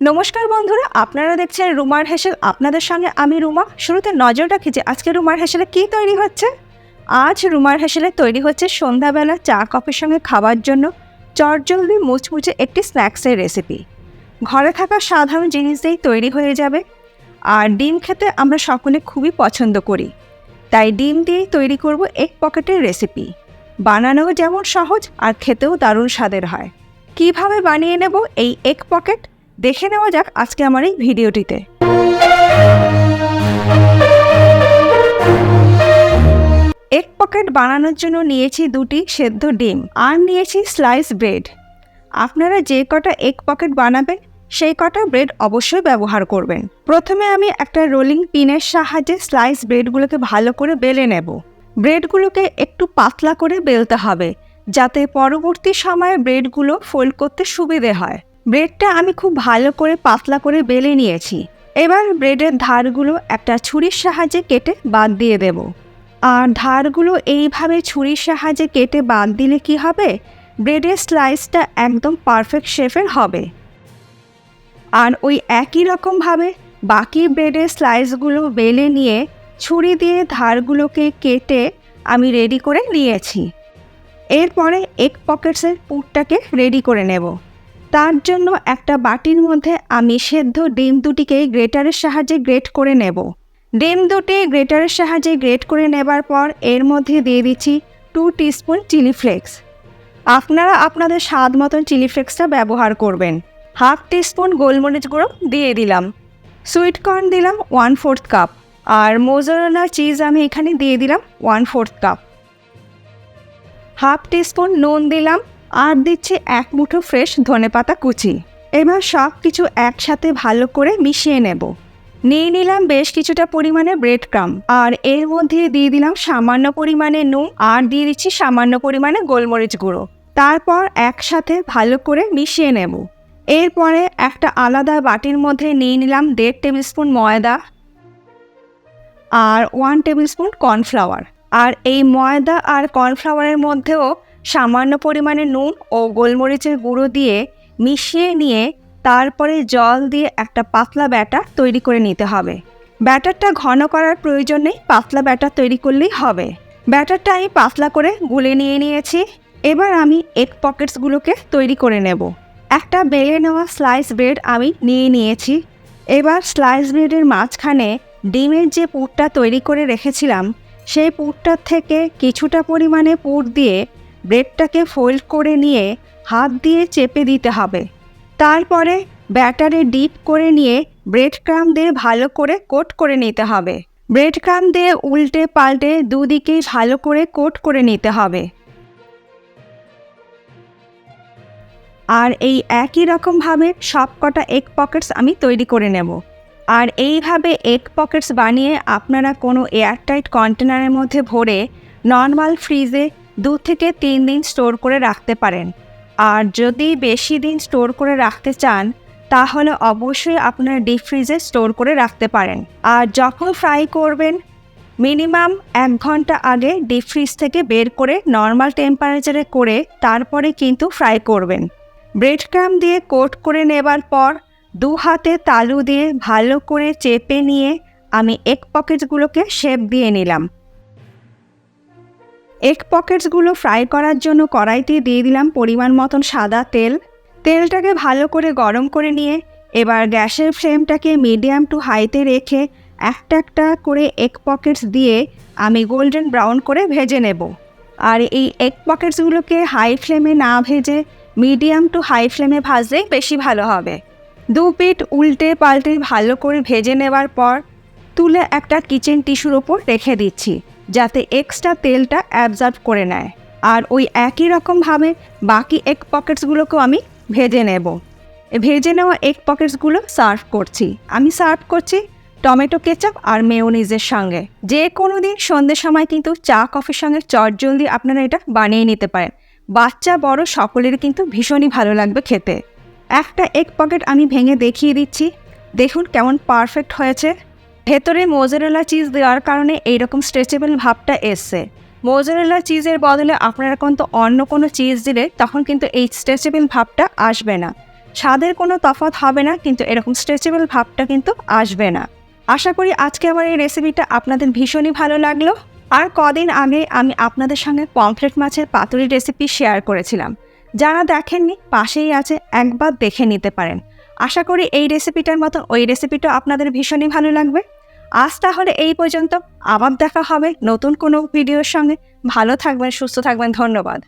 নমস্কার বন্ধুরা, আপনারা দেখছেন রুমার হেসেল। আপনাদের সঙ্গে আমি রুমা। শুরুতে নজর রাখি যে আজকে রুমার হেসেলে কী তৈরি হচ্ছে। আজ রুমার হেসেলে তৈরি হচ্ছে সন্ধ্যাবেলা চা কফির সঙ্গে খাবার জন্য চটজলদি মুচমুচে একটি স্ন্যাক্সের রেসিপি। ঘরে থাকা সাধারণ জিনিস দিয়েই তৈরি হয়ে যাবে। আর ডিম খেতে আমরা সকলে খুবই পছন্দ করি, তাই ডিম দিয়েই তৈরি করব এগ পকেটের রেসিপি। বানানোও যেমন সহজ আর খেতেও দারুণ স্বাদের হয়। কিভাবে বানিয়ে নেব এই এগ পকেট দেখে নেওয়া যাক আজকে আমার এই ভিডিওটিতে। এগ পকেট বানানোর জন্য নিয়েছি 2টি সেদ্ধ ডিম আর নিয়েছি স্লাইস ব্রেড। আপনারা যে কটা এগ পকেট বানাবেন সেই কটা ব্রেড অবশ্যই ব্যবহার করবেন। প্রথমে আমি একটা রোলিং পিনের সাহায্যে স্লাইস ব্রেডগুলোকে ভালো করে বেলে নেব। ব্রেডগুলোকে একটু পাতলা করে বেলতে হবে, যাতে পরবর্তী সময়ে ব্রেডগুলো ফোল্ড করতে সুবিধে হয়। ব্রেডটা আমি খুব ভালো করে পাতলা করে বেলে নিয়েছি। এবার ব্রেডের ধারগুলো একটা ছুরির সাহায্যে কেটে বাদ দিয়ে দেব। আর ধারগুলো এইভাবে ছুরির সাহায্যে কেটে বাদ দিলে কি হবে, ব্রেডের স্লাইসটা একদম পারফেক্ট শেপের হবে। আর ওই একই রকমভাবে বাকি ব্রেডের স্লাইসগুলো বেলে নিয়ে ছুরি দিয়ে ধারগুলোকে কেটে আমি রেডি করে নিয়েছি। এরপরে এগ পকেটসের পুরটাকে রেডি করে নেব। তার জন্য একটা বাটির মধ্যে আমি সেদ্ধ ডিম দুটিকে গ্রেটারের সাহায্যে গ্রেট করে নেব। ডিম দুটি গ্রেটারের সাহায্যে গ্রেট করে নেবার পর এর মধ্যে দিয়ে দিচ্ছি 2 টিস্পুন চিলি ফ্লেক্স। আপনারা আপনাদের স্বাদ মতন চিলি ফ্লেক্সটা ব্যবহার করবেন। 1/2 টিস্পুন গোলমরিচ গুঁড়ো দিয়ে দিলাম। সুইট কর্ন দিলাম 1/4 কাপ। আর মোজারেলা চিজ আমি এখানে দিয়ে দিলাম 1/4 কাপ। 1/2 টিস্পুন নুন দিলাম আর দিচ্ছি 1 মুঠো ফ্রেশ ধনেপাতা কুচি। এবার সব কিছু একসাথে ভালো করে মিশিয়ে নেব। নিয়ে নিলাম বেশ কিছুটা পরিমাণে ব্রেড ক্রাম্ব, আর এর মধ্যে দিয়ে দিলাম সামান্য পরিমাণে নুন আর দিয়ে দিচ্ছি সামান্য পরিমাণে গোলমরিচ গুঁড়ো। তারপর একসাথে ভালো করে মিশিয়ে নেব। এরপরে একটা আলাদা বাটির মধ্যে নিয়ে নিলাম 1.5 টেবিল স্পুন ময়দা আর 1 টেবিল স্পুন কর্নফ্লাওয়ার। আর এই ময়দা আর কর্নফ্লাওয়ারের মধ্যেও সামান্য পরিমাণে নুন ও গোলমরিচের গুঁড়ো দিয়ে মিশিয়ে নিয়ে তারপরে জল দিয়ে একটা পাতলা ব্যাটার তৈরি করে নিতে হবে। ব্যাটারটা ঘন করার প্রয়োজন নেই, পাতলা ব্যাটার তৈরি করলেই হবে। ব্যাটারটা আমি পাতলা করে গুলে নিয়েছি। এবার আমি এগ পকেটসগুলোকে তৈরি করে নেব। একটা বেলে নেওয়া স্লাইস ব্রেড আমি নিয়েছি। এবার স্লাইস ব্রেডের মাঝখানে ডিমের যে পুরটা তৈরি করে রেখেছিলাম সেই পুরটার থেকে কিছুটা পরিমাণে পুর দিয়ে ব্রেডটাকে ফোল্ড করে নিয়ে হাত দিয়ে চেপে দিতে হবে। তারপরে ব্যাটারে ডিপ করে নিয়ে ব্রেড ক্রাম্ব দিয়ে ভালো করে কোট করে নিতে হবে। ব্রেড ক্রাম্ব দিয়ে উল্টে পাল্টে দুদিকেই ভালো করে কোট করে নিতে হবে। আর এই একই রকমভাবে সব কটা এগ পকেটস আমি তৈরি করে নেব। আর এইভাবে এগ পকেটস বানিয়ে আপনারা কোনো এয়ারটাইট কন্টেনারের মধ্যে ভরে নর্মাল ফ্রিজে 2 থেকে 3 দিন স্টোর করে রাখতে পারেন। আর যদি বেশি দিন স্টোর করে রাখতে চান তাহলে অবশ্যই আপনারা ডিপ ফ্রিজে স্টোর করে রাখতে পারেন। আর যখন ফ্রাই করবেন মিনিমাম 1 ঘন্টা আগে ডিপ ফ্রিজ থেকে বের করে নর্মাল টেম্পারেচারে করে তারপরে কিন্তু ফ্রাই করবেন। ব্রেড ক্রাম্ব দিয়ে কোট করে নেবার পর 2 হাতে তালু দিয়ে ভালো করে চেপে নিয়ে আমি এগ পকেটসগুলোকে শেপ দিয়ে নিলাম। এগ পকেটসগুলো ফ্রাই করার জন্য কড়াইতে দিয়ে দিলাম পরিমাণ মতন সাদা তেল। তেলটাকে ভালো করে গরম করে নিয়ে এবার গ্যাসের ফ্লেমটাকে মিডিয়াম টু হাইতে রেখে একটা একটা করে এগ পকেটস দিয়ে আমি গোল্ডেন ব্রাউন করে ভেজে নেব। আর এই এগ পকেটসগুলোকে হাই ফ্লেমে না ভেজে মিডিয়াম টু হাই ফ্লেমে ভাজলেই বেশি ভালো হবে। 2 পিঠ উল্টে পাল্টে ভালো করে ভেজে নেবার পর তুলে একটা কিচেন টিস্যুর ওপর রেখে দিচ্ছি, যাতে এক্সট্রা তেলটা অ্যাবজর্ব করে নেয়। আর ওই একই রকমভাবে বাকি এগ পকেটসগুলোকেও আমি ভেজে নেব। ভেজে নেওয়া এগ পকেটসগুলো সার্ভ করছি টমেটো কেচাপ আর মেয়োনিজের সঙ্গে। যে কোনো দিন সন্ধ্যের সময় কিন্তু চা কফির সঙ্গে চটজলদি আপনারা এটা বানিয়ে নিতে পারেন। বাচ্চা বড় সকলেরই কিন্তু ভীষণই ভালো লাগবে খেতে। একটা এগ পকেট আমি ভেঙে দেখিয়ে দিচ্ছি, দেখুন কেমন পারফেক্ট হয়েছে। ভেতরে মোজারেলা চিজ দেওয়ার কারণে এইরকম স্ট্রেচেবল ভাবটা এসছে। মোজারেলা চিজের বদলে আপনারা কিন্তু অন্য কোনো চিজ দিলে তখন কিন্তু এই স্ট্রেচেবল ভাবটা আসবে না। স্বাদের কোনো তফাৎ হবে না, কিন্তু এরকম স্ট্রেচেবল ভাবটা কিন্তু আসবে না। আশা করি আজকে আমার এই রেসিপিটা আপনাদের ভীষণই ভালো লাগলো। আর কদিন আগে আমি আপনাদের সঙ্গে পমফ্রেট মাছের পাতুরি রেসিপি শেয়ার করেছিলাম। যারা দেখেননি পাশেই আছে, একবার দেখে নিতে পারেন। আশা করি এই রেসিপিটার মতো ওই রেসিপিটা আপনাদের ভীষণই ভালো লাগবে। আজ তাহলে এই পর্যন্ত, আবার দেখা হবে নতুন কোনো ভিডিওর সঙ্গে। ভালো থাকবেন, সুস্থ থাকবেন, ধন্যবাদ।